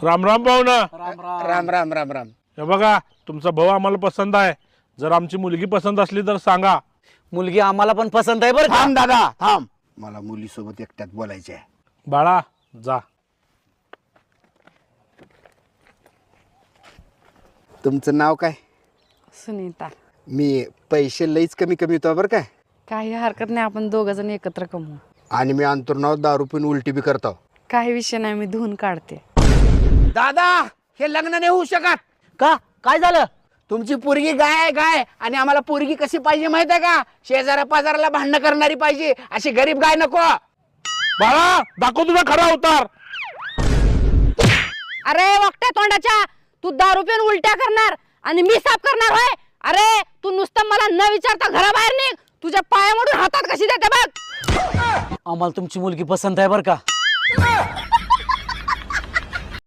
राम राम भाऊना. राम राम राम राम. हे बघा तुमचा भाऊ आम्हाला पसंत आहे. जर आमची मुलगी पसंत असली तर सांगा. मुलगी आम्हाला पण पसंत आहे बरं का. थांब दादा थांब, मला मुलीसोबत एकट्यात बोलायचे आहे. बाळा जा. तुमचं नाव काय? सुनीता. मी पैसे लईच कमी कमी होतो बरं काय. काही हरकत नाही, आपण दोघं जण एकत्र कमवू. आणि मी अंतुरनाव दारू पिऊन उलटी बी करतो. काही विषय नाही, मी धुवून काढते. दादा हे लग्न नाही होऊ शकत. का काय झालं? तुमची पोरगी गाय आहे गाय, आणि आम्हाला पोरगी कशी पाहिजे माहित आहे का? शेजारा पाजाराला भांडणं करणारी पाहिजे, अशी गरीब गाय नको. बाळा दाखव तुझा खरा अवतार. अरे वक्त्या तोंडाच्या, तू दारू पिऊन उलट्या करणार आणि मी साफ करणार होय? अरे तू नुसतं मला न विचारता घराबाहेर निघ. तुझ्या पायामधून हातात कशी देते बघ. आम्हाला तुमची मुलगी पसंत आहे बरं का.